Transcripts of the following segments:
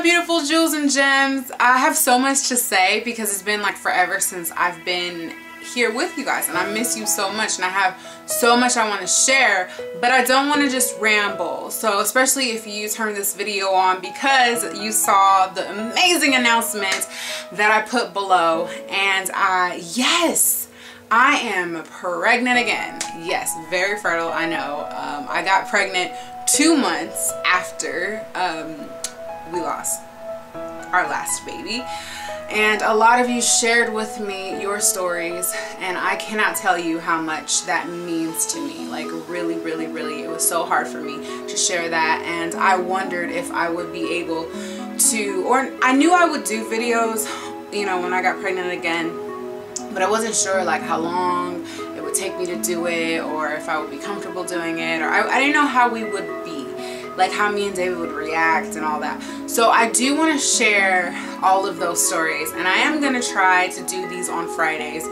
beautiful jewels and gems. I have so much to say because it's been like forever since I've been here with you guys, and I miss you so much, and I have so much I want to share, but I don't want to just ramble. So especially if you turn this video on because you saw the amazing announcement that I put below, and yes, I am pregnant again. Yes, very fertile, I know. I got pregnant 2 months after we lost our last baby, and a lot of you shared with me your stories, and I cannot tell you how much that means to me. Like really, it was so hard for me to share that, and I wondered if I would be able to, or I knew I would do videos, you know, when I got pregnant again, but I wasn't sure like how long it would take me to do it, or if I would be comfortable doing it, or I didn't know how we would be, like how me and David would react and all that. So I do want to share all of those stories, and I am going to try to do these on Fridays.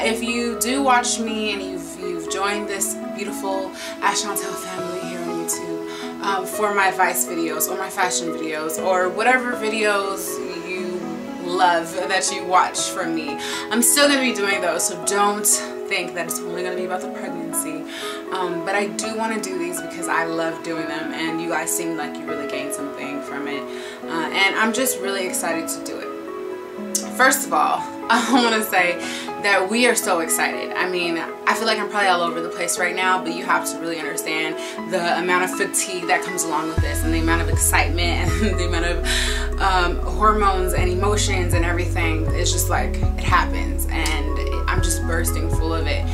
If you do watch me and you've joined this beautiful askchauntel family here on YouTube for my advice videos or my fashion videos or whatever videos you love that you watch from me, I'm still going to be doing those, so don't think that it's only going to be about the pregnancy. But I do want to do these because I love doing them, and you guys seem like you really gained something from it, and I'm just really excited to do it. First of all, I want to say that we are so excited. I mean, I feel like I'm probably all over the place right now, but you have to really understand the amount of fatigue that comes along with this, and the amount of excitement and the amount of hormones and emotions and everything. It's just like, it happens, and I'm just bursting full of it.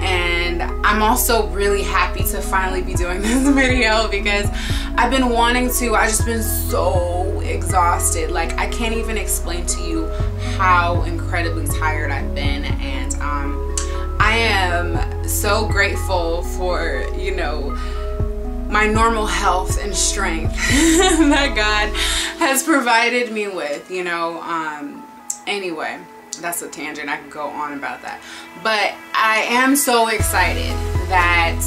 And I'm also really happy to finally be doing this video because I've been wanting to. I've just been so exhausted. Like, I can't even explain to you how incredibly tired I've been, and I am so grateful for, you know, my normal health and strength that God has provided me with, you know. Anyway, that's a tangent. I could go on about that, but I am so excited that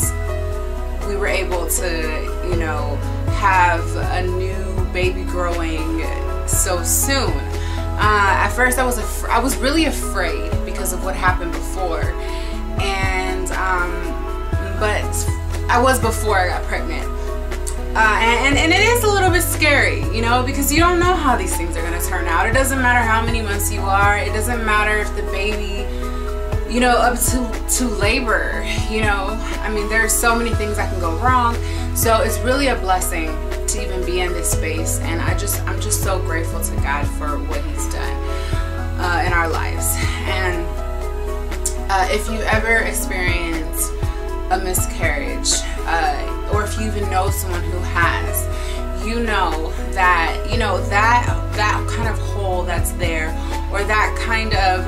we were able to, you know, have a new baby growing so soon. At first I was really afraid because of what happened before, and but I was before I got pregnant, and it is a little bit scary, you know, because you don't know how these things are going to turn out. It doesn't matter how many months you are. It doesn't matter if the baby, you know, up to labor, you know. I mean, there's so many things that can go wrong. So it's really a blessing to even be in this space, and I'm just so grateful to God for what He's done in our lives. And if you ever experience a miscarriage, or if you even know someone who has, you know that, you know, that kind of hole that's there, or that kind of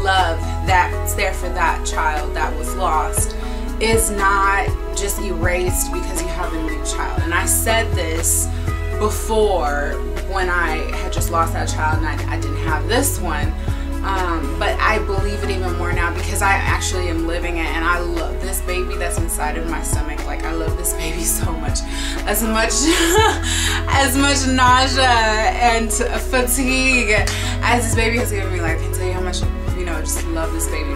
love that's there for that child that was lost, is not just erased because you have a new child. And I said this before when I had just lost that child and I didn't have this one, but I believe it even more now because I actually am living it, and I love this baby that's inside of my stomach. Like, I love this baby so much. As much nausea and fatigue as this baby has given me, like, I can tell you how much, you know, just love this baby.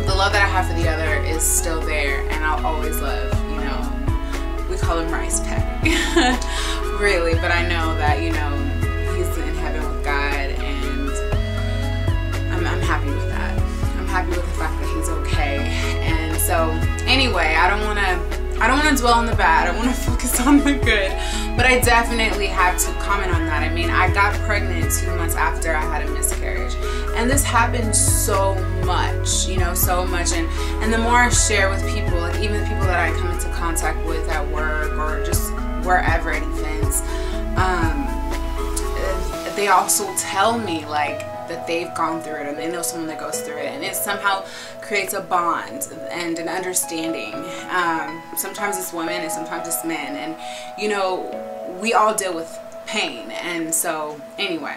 The love that I have for the other is still there, and I'll always love, you know, we call him Rice Pack. Really, but I know that, you know, he's in heaven with God, and I'm happy with that. I'm happy with the fact that he's okay. And so anyway, I don't want to dwell on the bad. I want to focus on the good, but I definitely have to comment on that. I mean, I got pregnant 2 months after I had a miscarriage, and this happened so much, you know, so much. And the more I share with people, like even the people that I come into contact with at work or just wherever at events, they also tell me like that they've gone through it, and they know someone that goes through it, and it somehow creates a bond and an understanding. Sometimes it's women and sometimes it's men, and you know, we all deal with pain. And so anyway,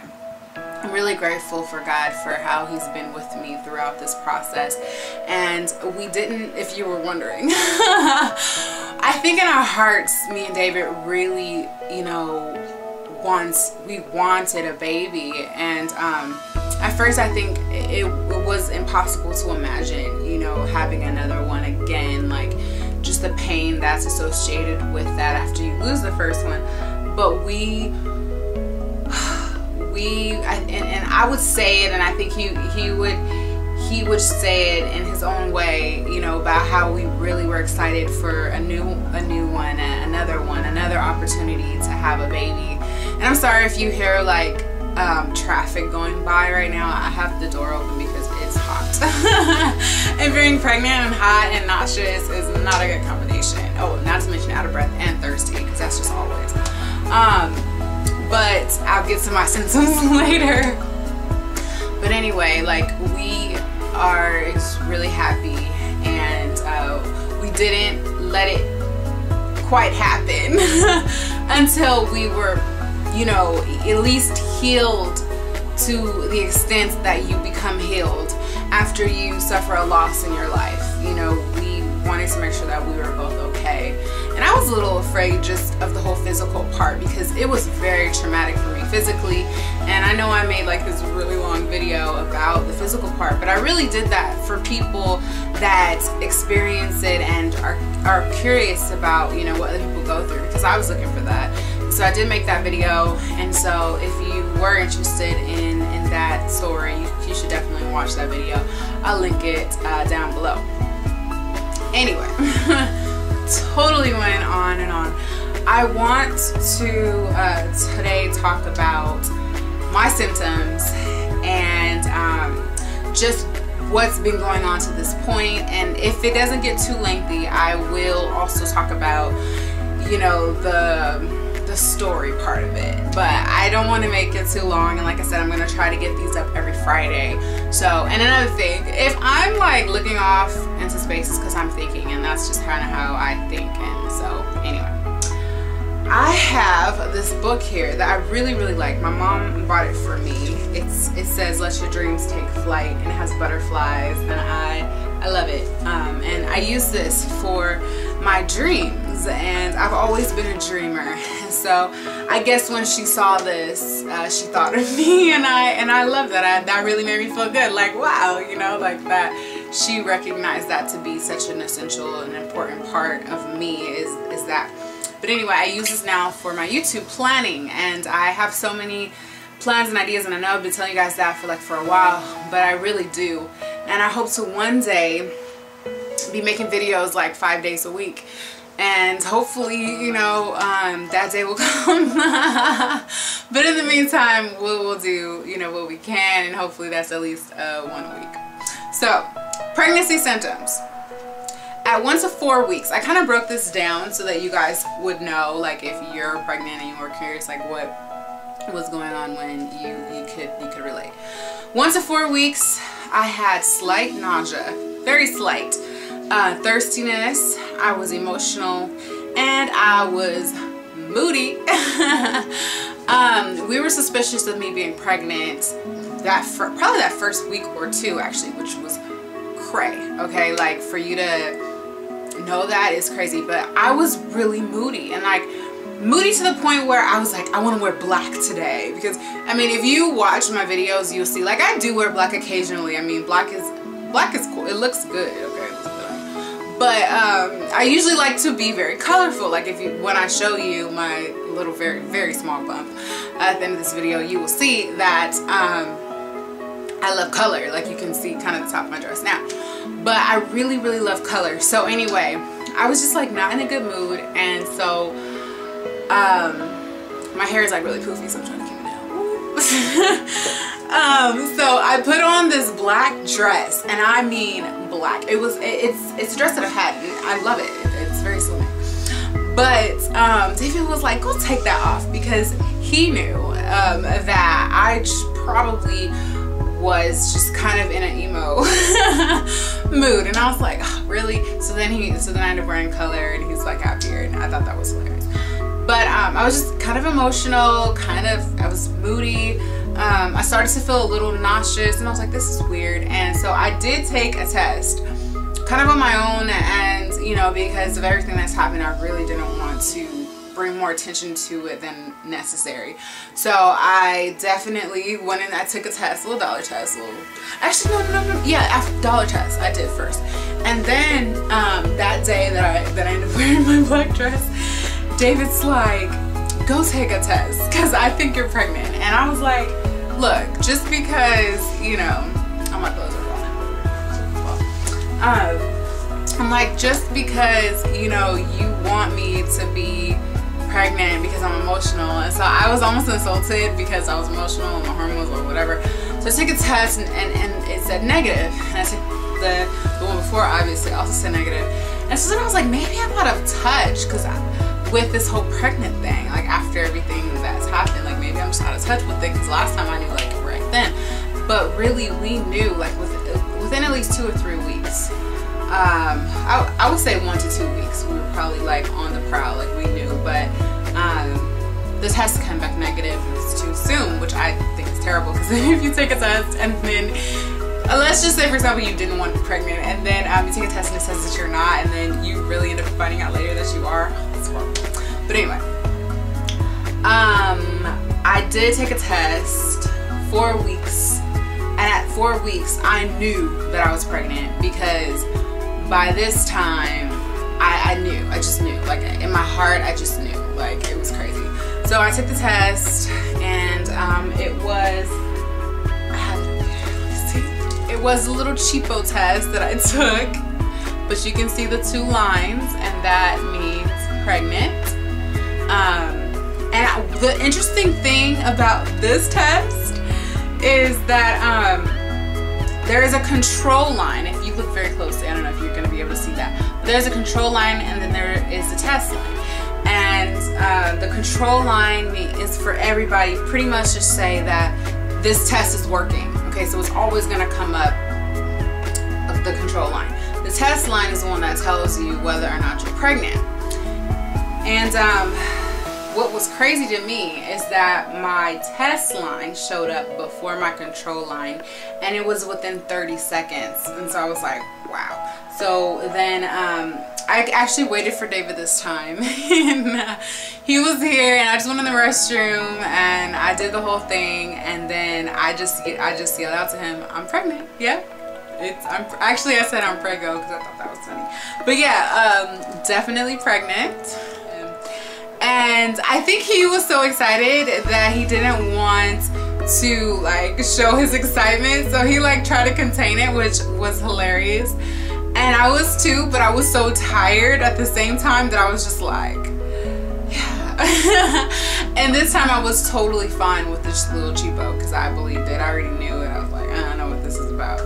I'm really grateful for God for how He's been with me throughout this process. And we didn't, if you were wondering, I think in our hearts, me and David really, you know, wanted a baby. And at first I think it was impossible to imagine, you know, having another one again, like just the pain that's associated with that after you lose the first one. But and I would say it, and I think he would say it in his own way, you know, about how we really were excited for a new one, another opportunity to have a baby. And I'm sorry if you hear like traffic going by right now. I have the door open because it's hot. And being pregnant and hot and nauseous is not a good combination. Oh, not to mention out of breath and thirsty, because that's just always. But I'll get to my symptoms later. But anyway, like, we are really happy, and we didn't let it quite happen until we were, you know, at least healed to the extent that you become healed after you suffer a loss in your life. You know, we wanted to make sure that we were both okay. And I was a little afraid just of the whole physical part, because it was very traumatic for me physically. And I know I made like this really long video about the physical part, but I really did that for people that experience it and are curious about, you know, what other people go through, because I was looking for that. So I did make that video, and so if you were interested in that story, you should definitely watch that video. I'll link it down below. Anyway, totally went on and on. I want to today talk about my symptoms and just what's been going on to this point. And if it doesn't get too lengthy, I will also talk about, you know, the story part of it. But I don't want to make it too long, and like I said, I'm going to try to get these up every Friday. So, and another thing, if I'm like looking off into spaces, because I'm thinking, and that's just kind of how I think. And so anyway, I have this book here that I really like. My mom bought it for me. It says Let Your Dreams Take Flight, and it has butterflies, and I love it. And I use this for my dreams, and I've always been a dreamer. So I guess when she saw this, she thought of me, and I love that. That really made me feel good. Like, wow, you know, like that she recognized that to be such an essential and important part of me is that. But anyway, I use this now for my YouTube planning, and I have so many plans and ideas, and I know I've been telling you guys that for a while, but I really do. And I hope to one day be making videos like 5 days a week, and hopefully, you know, that day will come. But in the meantime, we'll do, you know, what we can, and hopefully that's at least 1 a week. So, pregnancy symptoms. At 1 to 4 weeks, I kind of broke this down so that you guys would know, like, if you're pregnant and you were curious, like, what was going on when you could relate. 1 to 4 weeks, I had slight nausea, very slight, thirstiness, I was emotional, and I was moody. We were suspicious of me being pregnant probably that first week or two, actually, which was cray. Okay, like, for you to know that is crazy. But I was really moody, and like moody to the point where I was like, I want to wear black today, because I mean, if you watch my videos, you'll see, like, I do wear black occasionally. I mean, black is cool, it looks good, okay, but I usually like to be very colorful. Like, when I show you my little very small bump at the end of this video, you will see that I love color. Like, you can see kind of the top of my dress now, but I really love color. So anyway, I was just like not in a good mood, and so my hair is like really poofy, so I'm trying to keep it down. So I put on this black dress, and I mean black. It's a dress that I've had, and I love it. It's very slimming. But David was like, go take that off, because he knew that I probably was just kind of in an emo mood, and I was like, oh, really? So then I ended up wearing color, and he's like happier, and I thought that was hilarious. But I was just kind of emotional, I was moody. I started to feel a little nauseous, and I was like, this is weird. And so I did take a test kind of on my own, and you know, because of everything that's happened, I really didn't want to bring more attention to it than necessary. So I definitely went and I took a test, a little dollar test, actually no, yeah, after dollar test I did first. And then that day that I ended up wearing my black dress, David's like, go take a test because I think you're pregnant. And I was like, look, just because, you know, all my clothes are falling. I'm like, just because, you know, you want me to be pregnant because I'm emotional. And so I was almost insulted because I was emotional and my hormones or whatever. So I took a test and it said negative. And I took the one before, obviously, also said negative. And so then I was like, maybe I'm out of touch because with this whole pregnant thing, like after everything that's happened, like maybe I'm just out of touch with it because last time I knew like right then. But really we knew like within at least 2 or 3 weeks. I would say 1 to 2 weeks. We were probably like on the prowl, like we knew, but the test came back negative. It was too soon, which I think is terrible because if you take a test and then let's just say for example you didn't want to be pregnant and then you take a test and it says that you're not and then you really end up finding out later that you are. It's horrible. But anyway, I did take a test 4 weeks, and at 4 weeks I knew that I was pregnant because by this time I knew, I just knew, like in my heart I just knew, like it was crazy. So I took the test and it was a little cheapo test that I took, but you can see the 2 lines and that means pregnant. And the interesting thing about this test is that there is a control line. If you look very closely, I don't know if you're going to be able to see that, but there's a control line and then there is a test line. And the control line is for everybody pretty much just say that this test is working. Okay, so it's always going to come up the control line. The test line is the one that tells you whether or not you're pregnant. And what was crazy to me is that my test line showed up before my control line and it was within 30 seconds. And so I was like, wow. So then I actually waited for David this time and he was here and I just went in the restroom and I did the whole thing and then I just yelled out to him, I'm pregnant. Yeah. Actually I said I'm preggo because I thought that was funny. But yeah, definitely pregnant. And I think he was so excited that he didn't want to like show his excitement, so he like tried to contain it, which was hilarious. And I was too, but I was so tired at the same time that I was just like, yeah. And this time I was totally fine with this little cheapo because I believed it. I already knew it. I was like, I don't know what this is about.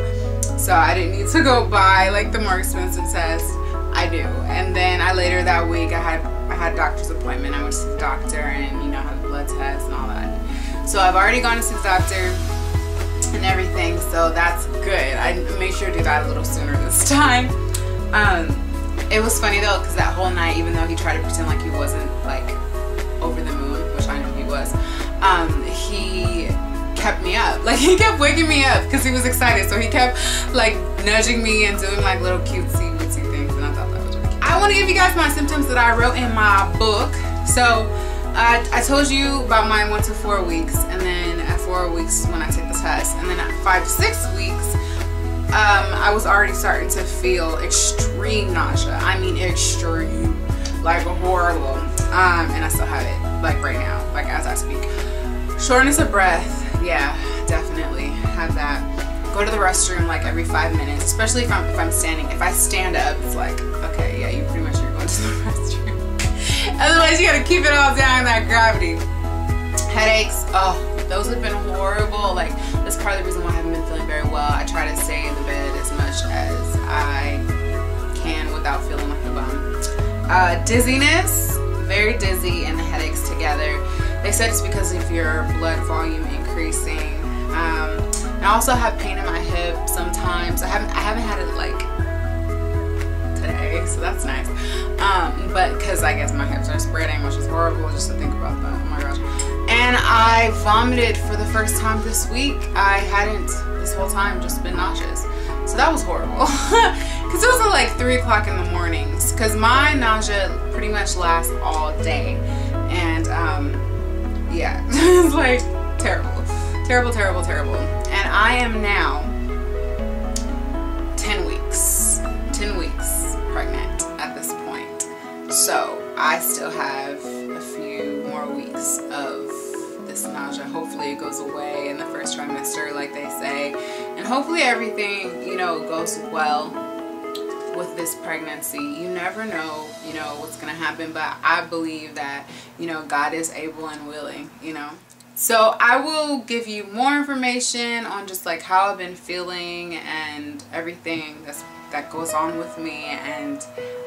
So I didn't need to go buy like the more expensive test. I knew. And then later that week I had a doctor's appointment. I went to see the doctor and you know had the blood test and all that. So I've already gone to see the doctor and everything, so that's good. I made sure to do that a little sooner this time. It was funny though because that whole night, even though he tried to pretend like he wasn't like over the moon, which I knew he was, he kept me up. Like he kept waking me up because he was excited, so he kept like nudging me and doing like little cutesy things, and I thought that was really cute. I want to give you guys my symptoms that I wrote in my book. So I told you about my 1 to 4 weeks, and then at 4 weeks when I took the test, and then at 5 to 6 weeks I was already starting to feel extreme nausea. I mean extreme, like horrible. And I still have it like right now, like as I speak. Shortness of breath, yeah, definitely have that. Go to the restroom like every 5 minutes, especially if I'm standing. If I stand up, it's like, okay, yeah, you pretty much are going to the restroom. Otherwise, you gotta keep it all down, that gravity. Headaches, oh, those have been horrible. Like, that's part of the reason why I haven't been feeling very well. I try to stay in the bed as much as I can without feeling like a bum. Dizziness, very dizzy, and the headaches together. They said it's because of your blood volume increasing. I also have pain in my hip sometimes. I haven't had it like today, so that's nice. But because I guess my hips are spreading, which is horrible just to think about that. Oh my gosh. And I vomited for the first time this week. I hadn't this whole time, just been nauseous. So that was horrible. Because it was like 3 o'clock in the mornings. Because my nausea pretty much lasts all day. And yeah, it's like terrible. And I am now 10 weeks pregnant at this point. So I still have a few more weeks of this nausea. Hopefully it goes away in the first trimester, like they say, and hopefully everything, you know, goes well with this pregnancy. You never know, you know, what's gonna happen, but I believe that, you know, God is able and willing, you know. So I will give you more information on just like how I've been feeling and everything that goes on with me and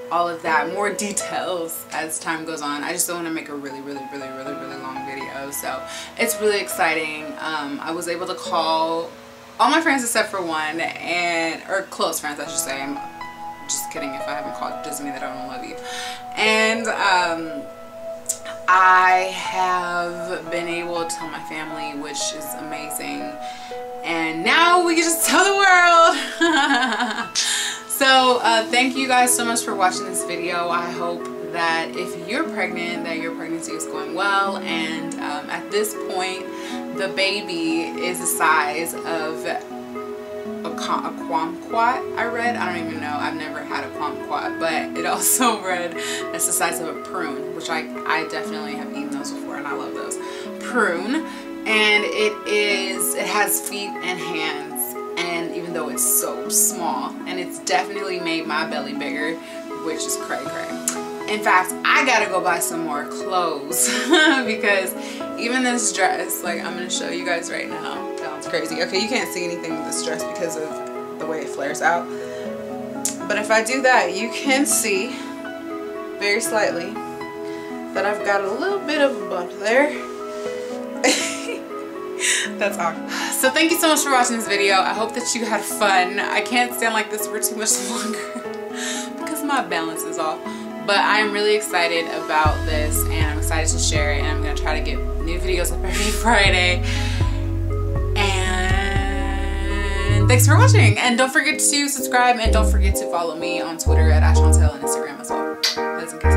all of that, more details as time goes on. I just don't want to make a really long video, so it's really exciting. I was able to call all my friends except for one, or close friends I should say. I'm just kidding. If I haven't called, it doesn't mean that I don't love you. And I have been able to tell my family, which is amazing, and now we can just tell the world. So thank you guys so much for watching this video. I hope that if you're pregnant, that your pregnancy is going well, and at this point the baby is the size of a kumquat. I read, I don't even know, I've never had a kumquat, but it also read that's the size of a prune, which I definitely have eaten those before and I love those. Prune. And it has feet and hands, and even though it's so small, and it's definitely made my belly bigger, which is cray cray. In fact, I gotta go buy some more clothes because even this dress, like I'm gonna show you guys right now, sounds crazy. Okay, you can't see anything with this dress because of the way it flares out, but if I do that, you can see very slightly that I've got a little bit of a bump there. That's awkward. So thank you so much for watching this video. I hope that you had fun. I can't stand like this for too much longer because my balance is off. But I'm really excited about this, and I'm excited to share it, and I'm going to try to get new videos up every Friday. And thanks for watching. And don't forget to subscribe, and don't forget to follow me on Twitter at askchauntel and Instagram as well. That's in case